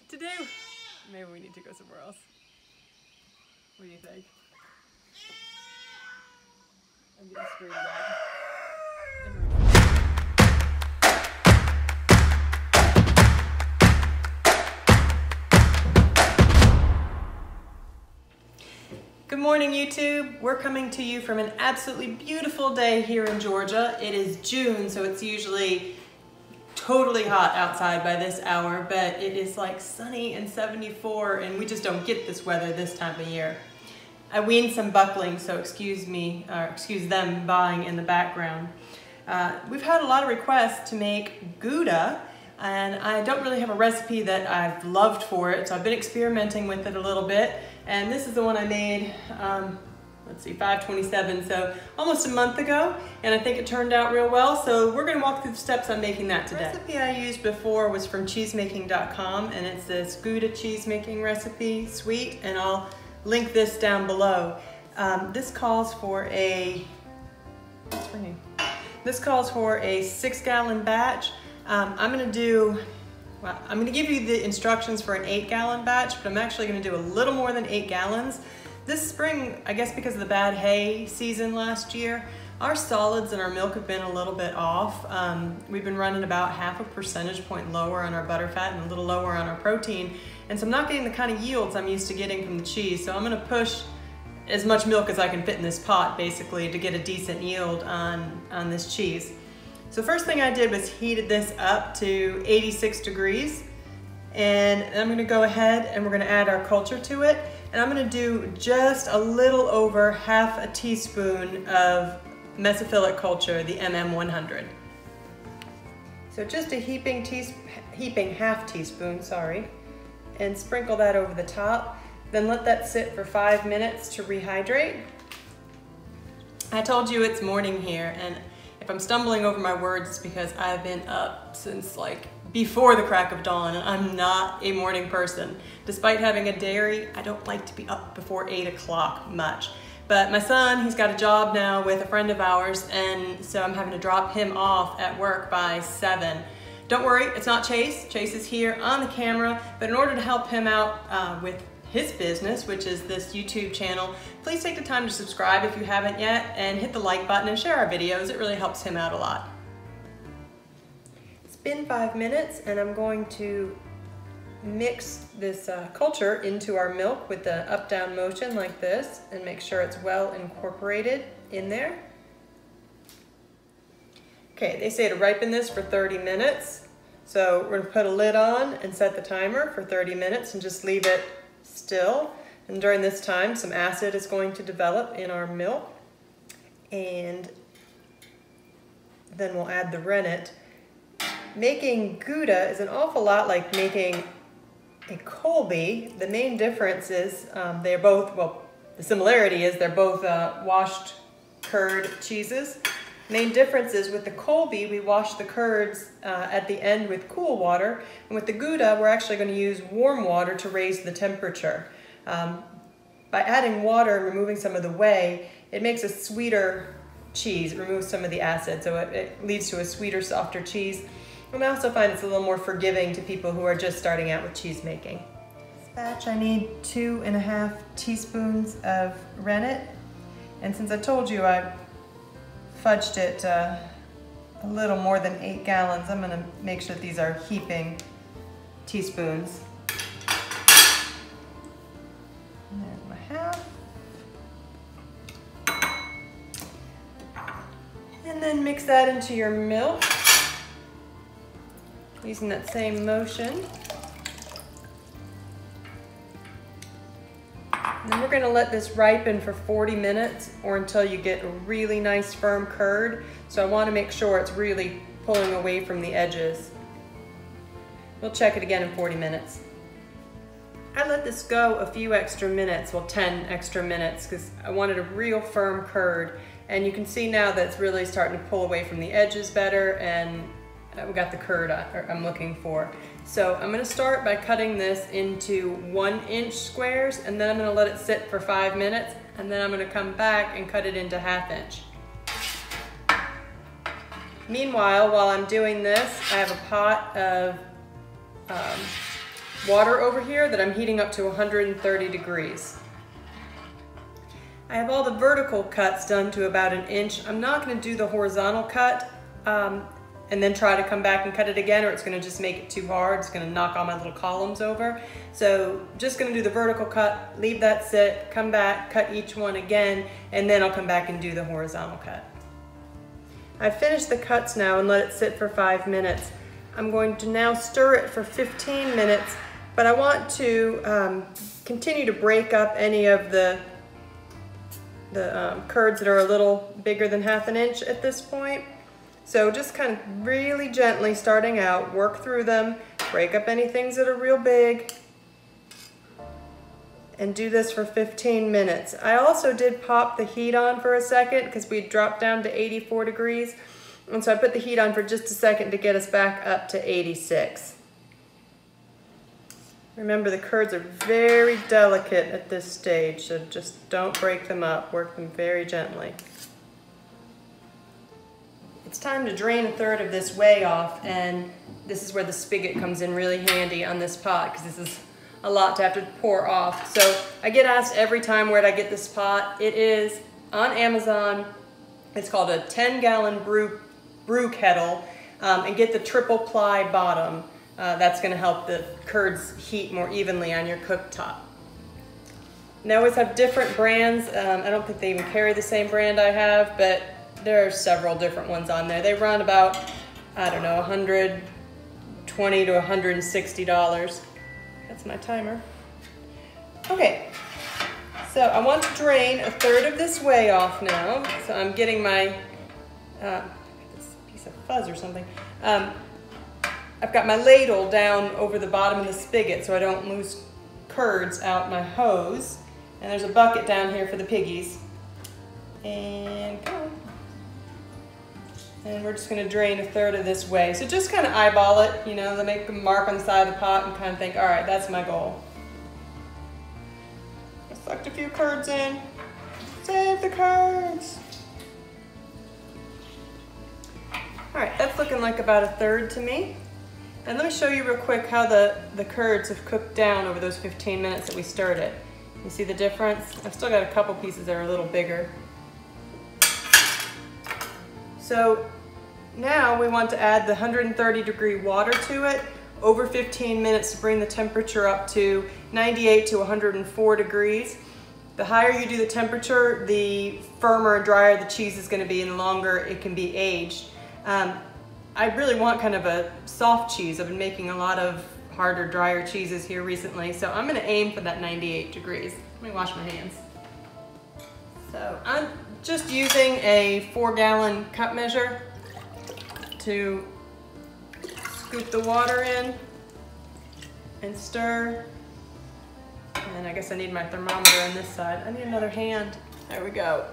to do. Maybe we need to go somewhere else. What do you think? I'm getting screamed at. Good morning, YouTube. We're coming to you from an absolutely beautiful day here in Georgia. It is June, so it's usually totally hot outside by this hour, but it is like sunny and 74, and we just don't get this weather this time of year. I weaned some bucklings, so excuse them bawling in the background. We've had a lot of requests to make Gouda, and I don't really have a recipe that I've loved for it, so I've been experimenting with it a little bit. And this is the one I made, let's see, 5/27, so almost a month ago, and I think it turned out real well, so we're gonna walk through the steps on making that today. The recipe I used before was from Cheesemaking.com, and it's this Gouda cheesemaking recipe, sweet, and I'll link this down below. This calls for a 6-gallon batch. I'm gonna give you the instructions for an 8-gallon batch, but I'm actually gonna do a little more than 8 gallons. This spring, I guess because of the bad hay season last year, our solids and our milk have been a little bit off. We've been running about half a percentage point lower on our butterfat and a little lower on our protein. And so I'm not getting the kind of yields I'm used to getting from the cheese. So I'm gonna push as much milk as I can fit in this pot, basically, to get a decent yield on this cheese. So the first thing I did was heated this up to 86 degrees. And I'm gonna go ahead and we're gonna add our culture to it. And I'm gonna do just a little over half a teaspoon of mesophilic culture, the MM100. So just a heaping half teaspoon, and sprinkle that over the top. Then let that sit for 5 minutes to rehydrate. I told you it's morning here, and if I'm stumbling over my words, it's because I've been up since like before the crack of dawn, and I'm not a morning person. Despite having a dairy, I don't like to be up before 8 o'clock much. But my son, he's got a job now with a friend of ours, and so I'm having to drop him off at work by 7. Don't worry, it's not Chase. Chase is here on the camera, but in order to help him out with his business, which is this YouTube channel, please take the time to subscribe if you haven't yet, and hit the like button and share our videos. It really helps him out a lot. It's been 5 minutes, and I'm going to mix this culture into our milk with the up-down motion like this, and make sure it's well incorporated in there. Okay, they say to ripen this for 30 minutes. So we're gonna put a lid on and set the timer for 30 minutes and just leave it still. And during this time, some acid is going to develop in our milk. And then we'll add the rennet. Making Gouda is an awful lot like making a Colby. The main difference is they're both, well, the similarity is they're both washed curd cheeses. Main difference is with the Colby, we wash the curds at the end with cool water, and with the Gouda, we're actually going to use warm water to raise the temperature. By adding water and removing some of the whey, it makes a sweeter cheese. It removes some of the acid, so it leads to a sweeter, softer cheese. And I also find it's a little more forgiving to people who are just starting out with cheese making. This batch, I need 2.5 teaspoons of rennet, and since I told you I fudged it a little more than 8 gallons, I'm gonna make sure that these are heaping teaspoons. And there's my half. And then mix that into your milk, using that same motion. And then we're gonna let this ripen for 40 minutes or until you get a really nice firm curd. So I wanna make sure it's really pulling away from the edges. We'll check it again in 40 minutes. I let this go a few extra minutes, well 10 extra minutes, because I wanted a real firm curd. And you can see now that it's really starting to pull away from the edges better, and we got the curd I'm looking for. So I'm gonna start by cutting this into 1-inch squares, and then I'm gonna let it sit for 5 minutes, and then I'm gonna come back and cut it into 1/2 inch. Meanwhile, while I'm doing this, I have a pot of water over here that I'm heating up to 130 degrees. I have all the vertical cuts done to about 1 inch. I'm not going to do the horizontal cut and then try to come back and cut it again, or it's going to just make it too hard. It's going to knock all my little columns over. So just going to do the vertical cut, leave that sit, come back, cut each one again, and then I'll come back and do the horizontal cut. I've finished the cuts now and let it sit for 5 minutes. I'm going to now stir it for 15 minutes, but I want to continue to break up any of the curds that are a little bigger than 1/2 inch at this point. So just kind of really gently starting out, work through them, break up any things that are real big, and do this for 15 minutes. I also did pop the heat on for a second because we dropped down to 84 degrees. And so I put the heat on for just a second to get us back up to 86. Remember, the curds are very delicate at this stage, so just don't break them up. Work them very gently. It's time to drain 1/3 of this whey off, and this is where the spigot comes in really handy on this pot, because this is a lot to have to pour off. So I get asked every time, where'd I get this pot? It is on Amazon. It's called a 10-gallon brew kettle, and get the triple ply bottom. That's going to help the curds heat more evenly on your cooktop. And they always have different brands. I don't think they even carry the same brand I have, but there are several different ones on there. They run about, I don't know, $120 to $160. That's my timer. Okay, so I want to drain 1/3 of this whey off now. So I'm getting my this piece of fuzz or something. I've got my ladle down over the bottom of the spigot so I don't lose curds out my hose. And there's a bucket down here for the piggies. And go. And we're just going to drain 1/3 of this whey. So just kind of eyeball it, you know, make a mark on the side of the pot and kind of think, all right, that's my goal. I sucked a few curds in. Save the curds. All right, that's looking like about 1/3 to me. And let me show you real quick how the curds have cooked down over those 15 minutes that we stirred it. You see the difference? I've still got a couple pieces that are a little bigger. So now we want to add the 130 degree water to it over 15 minutes to bring the temperature up to 98 to 104 degrees. The higher you do the temperature, the firmer and drier the cheese is going to be and the longer it can be aged. I really want kind of a soft cheese. I've been making a lot of harder, drier cheeses here recently, so I'm going to aim for that 98 degrees. Let me wash my hands. So I'm just using a 4-gallon cup measure to scoop the water in and stir. And I guess I need my thermometer on this side. I need another hand. There we go.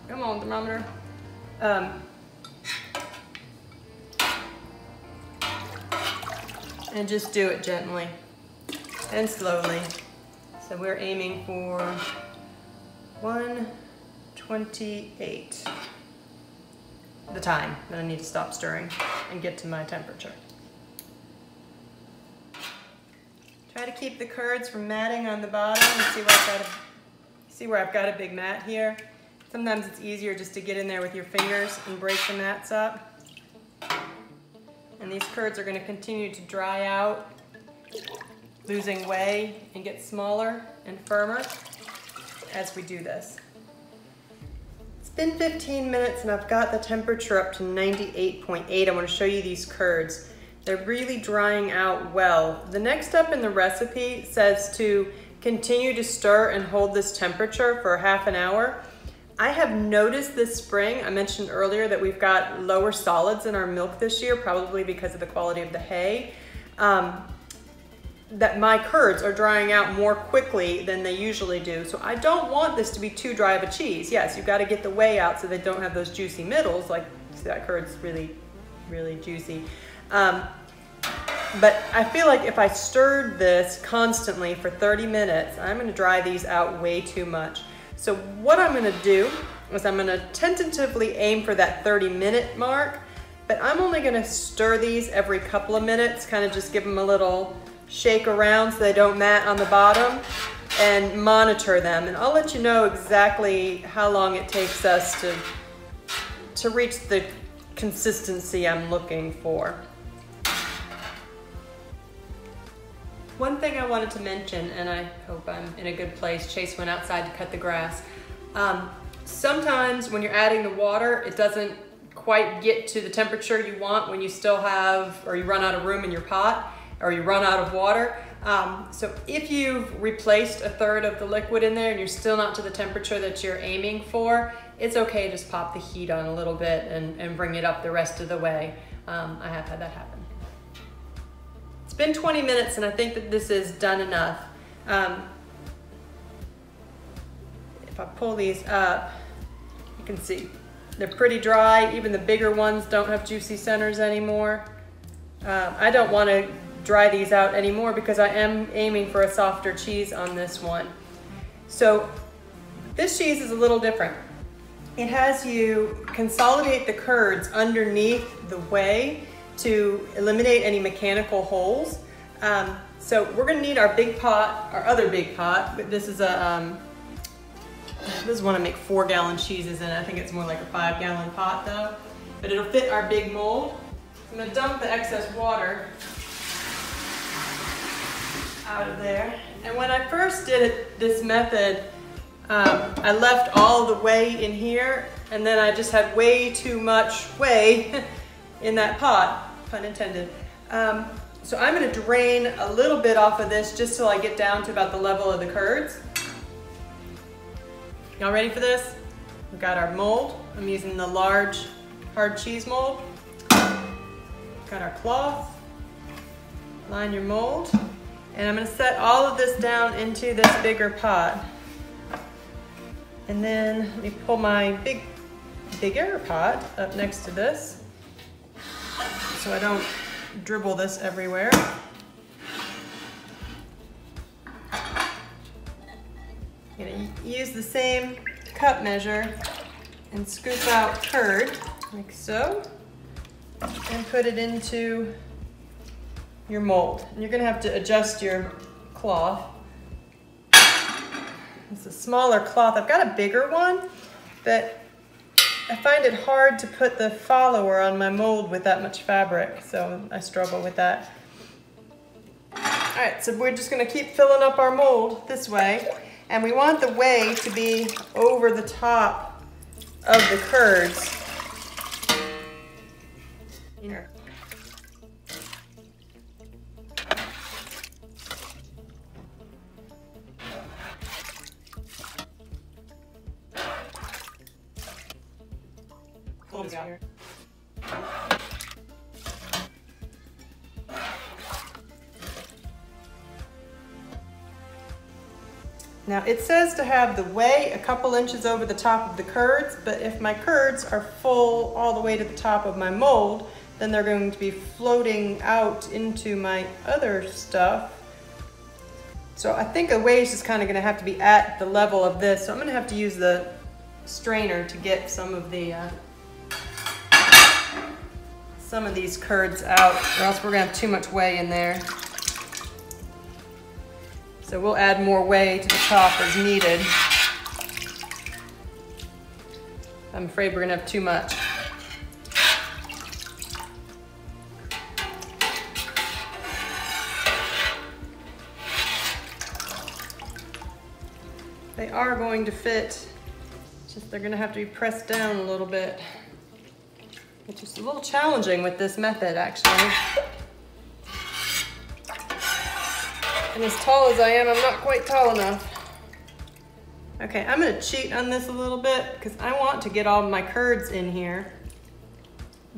Come on, thermometer. And just do it gently and slowly. So we're aiming for 128, the time that I need to stop stirring and get to my temperature. Try to keep the curds from matting on the bottom. You see where I've got a big mat here? Sometimes it's easier just to get in there with your fingers and break the mats up. And these curds are going to continue to dry out, losing whey, and get smaller and firmer as we do this. It's been 15 minutes and I've got the temperature up to 98.8. I want to show you these curds. They're really drying out well. The next step in the recipe says to continue to stir and hold this temperature for half an hour. I have noticed this spring, I mentioned earlier that we've got lower solids in our milk this year, probably because of the quality of the hay, that my curds are drying out more quickly than they usually do. So I don't want this to be too dry of a cheese. Yes, you've got to get the whey out so they don't have those juicy middles, like see that curd's really, really juicy. But I feel like if I stirred this constantly for 30 minutes, I'm going to dry these out way too much. So what I'm going to do is I'm going to tentatively aim for that 30-minute mark, but I'm only going to stir these every couple of minutes, kind of just give them a little shake around so they don't mat on the bottom, and monitor them. And I'll let you know exactly how long it takes us to reach the consistency I'm looking for. One thing I wanted to mention, and I hope I'm in a good place, Chase went outside to cut the grass. Sometimes when you're adding the water, it doesn't quite get to the temperature you want when you still have, or you run out of room in your pot, or you run out of water. So if you've replaced a third of the liquid in there and you're still not to the temperature that you're aiming for, it's okay, just pop the heat on a little bit and bring it up the rest of the way. I have had that happen. It's been 20 minutes and I think that this is done enough. If I pull these up, you can see they're pretty dry. Even the bigger ones don't have juicy centers anymore. I don't want to dry these out anymore because I am aiming for a softer cheese on this one. So this cheese is a little different. It has you consolidate the curds underneath the whey to eliminate any mechanical holes. So we're going to need our big pot, our other big pot, but this is a this is one I make 4-gallon cheeses in. I think it's more like a 5-gallon pot though, but it'll fit our big mold. I'm going to dump the excess water out of there. And when I first did this method, I left all the whey in here, and then I just had way too much whey in that pot, pun intended. So I'm going to drain a little bit off of this just till I get down to about the level of the curds. Y'all ready for this? We've got our mold. I'm using the large hard cheese mold. Got our cloth. Line your mold. And I'm going to set all of this down into this bigger pot. And then let me pull my bigger pot up next to this so I don't dribble this everywhere. I'm going to use the same cup measure and scoop out curd like so and put it into your mold. And you're going to have to adjust your cloth. It's a smaller cloth. I've got a bigger one, but I find it hard to put the follower on my mold with that much fabric, so I struggle with that. All right, so we're just going to keep filling up our mold this way, and we want the whey to be over the top of the curds. Here. Here. Now it says to have the whey a couple inches over the top of the curds, but if my curds are full all the way to the top of my mold, then they're going to be floating out into my other stuff. So I think the whey is just kind of going to have to be at the level of this. So I'm going to have to use the strainer to get some of these curds out, or else we're gonna have too much whey in there. So we'll add more whey to the top as needed. I'm afraid we're gonna have too much. They are going to fit, just they're gonna have to be pressed down a little bit. It's just a little challenging with this method, actually. And as tall as I am, I'm not quite tall enough. Okay, I'm gonna cheat on this a little bit because I want to get all my curds in here,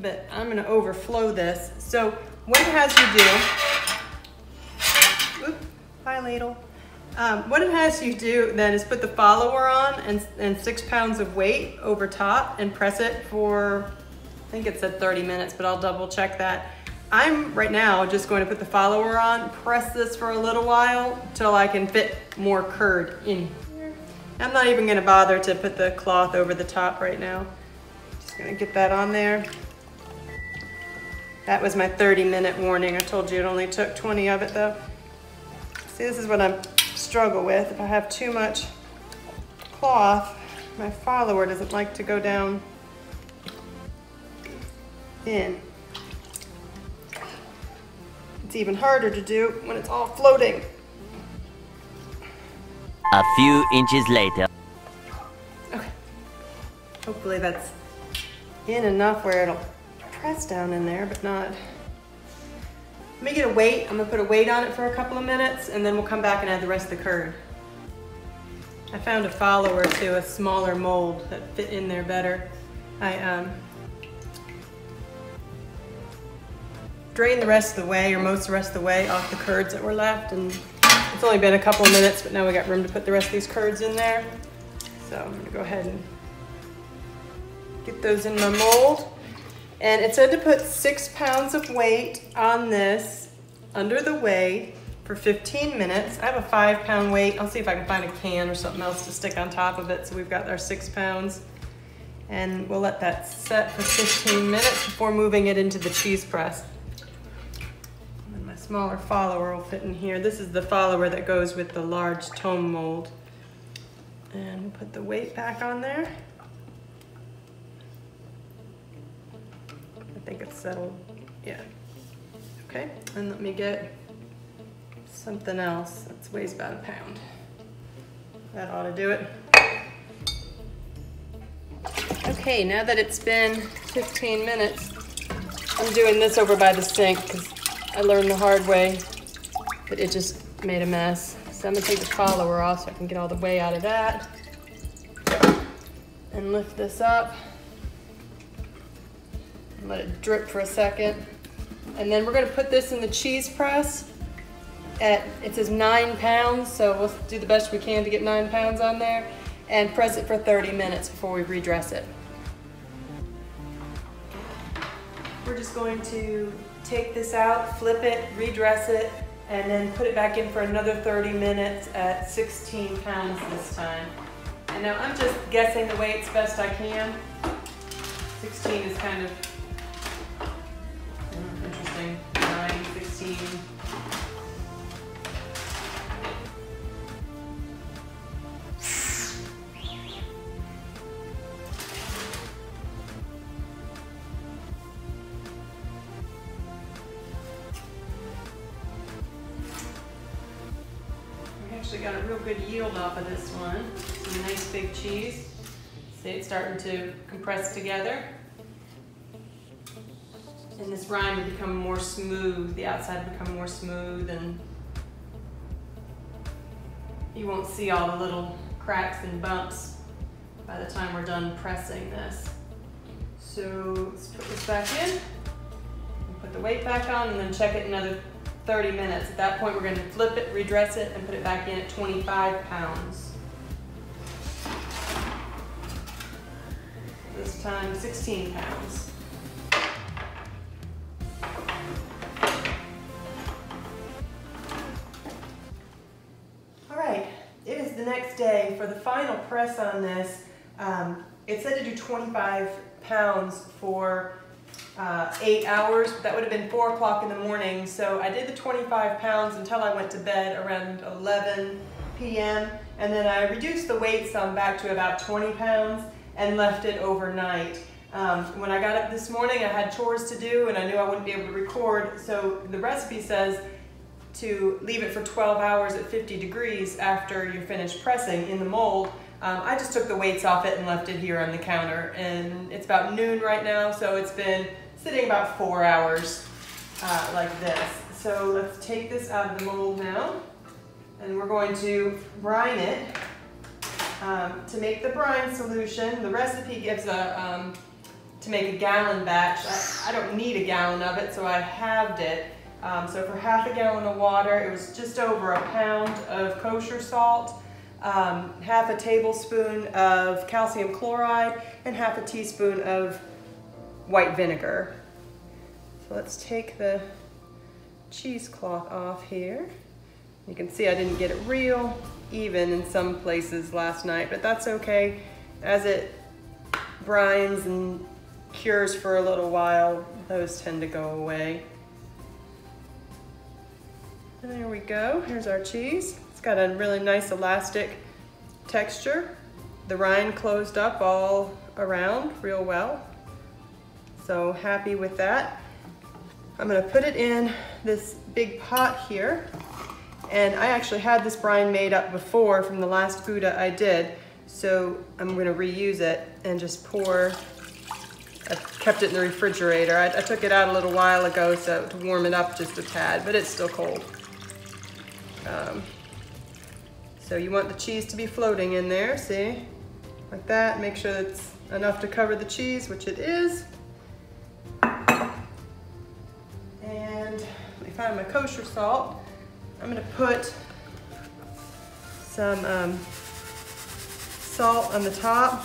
but I'm gonna overflow this. So what it has you do, oops, hi ladle. What it has you do then is put the follower on and 6 pounds of weight over top and press it for, I think it said 30 minutes, but I'll double check that. I'm right now just going to put the follower on, press this for a little while till I can fit more curd in here. I'm not even gonna bother to put the cloth over the top right now. Just gonna get that on there. That was my 30-minute warning. I told you it only took 20 of it though. See, this is what I struggle with. If I have too much cloth, my follower doesn't like to go down in. It's even harder to do when it's all floating. A few inches later. Okay. Hopefully that's in enough where it'll press down in there, but not. Let me get a weight. I'm gonna put a weight on it for a couple of minutes and then we'll come back and add the rest of the curd. I found a follower to a smaller mold that fit in there better. I drained the rest of the way, or most of the rest of the way, off the curds that were left, and it's only been a couple of minutes, but now we got room to put the rest of these curds in there. So I'm gonna go ahead and get those in my mold. And it said to put 6 pounds of weight on this under the whey for 15 minutes. I have a 5-pound weight. I'll see if I can find a can or something else to stick on top of it. So we've got our 6 pounds. And we'll let that set for 15 minutes before moving it into the cheese press. And then my smaller follower will fit in here. This is the follower that goes with the large tome mold. And we'll put the weight back on there. I think it's settled, yeah. Okay, and let me get something else that weighs about a pound. That ought to do it. Okay, now that it's been 15 minutes, I'm doing this over by the sink because I learned the hard way that it just made a mess. So I'm gonna take the follower off so I can get all the whey out of that and lift this up. Let it drip for a second. And then we're gonna put this in the cheese press at, it says 9 pounds, so we'll do the best we can to get 9 pounds on there and press it for 30 minutes before we redress it. We're just going to take this out, flip it, redress it, and then put it back in for another 30 minutes at 16 pounds this time. And now I'm just guessing the weights best I can. 16 is kind of interesting. 9, 16. We actually got a real good yield off of this one. Some nice big cheese. See, it's starting to compress together. And this rind will become more smooth. The outside will become more smooth, and you won't see all the little cracks and bumps by the time we're done pressing this. So let's put this back in. Put the weight back on and then check it another 30 minutes. At that point, we're going to flip it, redress it, and put it back in at 25 pounds. This time, 16 pounds. All right, it is the next day for the final press on this. It said to do 25 pounds for 8 hours, but that would have been 4 o'clock in the morning. So I did the 25 pounds until I went to bed around 11 p.m. And then I reduced the weight some back to about 20 pounds and left it overnight. When I got up this morning, I had chores to do and I knew I wouldn't be able to record. So the recipe says to leave it for 12 hours at 50 degrees after you're finished pressing in the mold. I just took the weights off it and left it here on the counter, and it's about noon right now, so it's been sitting about 4 hours like this. So let's take this out of the mold now, and we're going to brine it. To make the brine solution, the recipe gives to make a gallon batch. I don't need a gallon of it, so I halved it. So for half a gallon of water, it was just over a pound of kosher salt, half a tablespoon of calcium chloride, and half a teaspoon of white vinegar. So let's take the cheesecloth off here. You can see I didn't get it real even in some places last night, but that's okay. As it brines and cures for a little while, those tend to go away. And there we go, here's our cheese. It's got a really nice elastic texture. The rind closed up all around real well. So happy with that. I'm gonna put it in this big pot here. And I actually had this brine made up before from the last Gouda I did. So I'm gonna reuse it and just pour. I've kept it in the refrigerator. I took it out a little while ago so to warm it up just a tad, but it's still cold. So you want the cheese to be floating in there, see? Like that, make sure it's enough to cover the cheese, which it is. And let me find my kosher salt. I'm gonna put some salt on the top.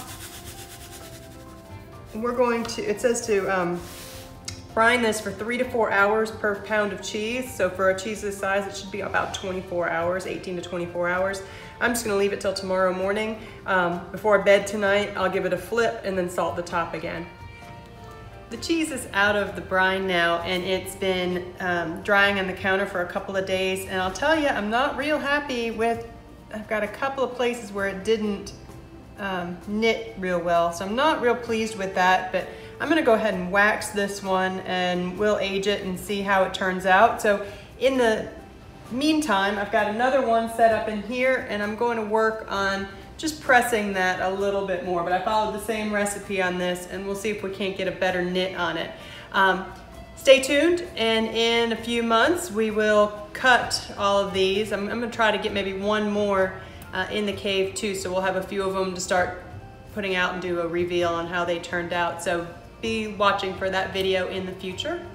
And we're going to, it says to brine this for 3 to 4 hours per pound of cheese. So for a cheese this size, it should be about 24 hours, 18 to 24 hours. I'm just gonna leave it till tomorrow morning. Before bed tonight, I'll give it a flip and then salt the top again. The cheese is out of the brine now and it's been drying on the counter for a couple of days. And I'll tell you, I'm not real happy with, I've got a couple of places where it didn't knit real well. So I'm not real pleased with that, but I'm gonna go ahead and wax this one and we'll age it and see how it turns out. So in the meantime, I've got another one set up in here and I'm going to work on just pressing that a little bit more, but I followed the same recipe on this and we'll see if we can't get a better knit on it. Stay tuned, and in a few months we will cut all of these. I'm gonna try to get maybe one more in the cave too, so we'll have a few of them to start putting out and do a reveal on how they turned out. So be watching for that video in the future.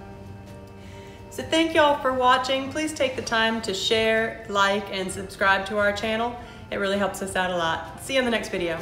So thank y'all for watching. Please take the time to share, like, and subscribe to our channel. It really helps us out a lot. See you in the next video.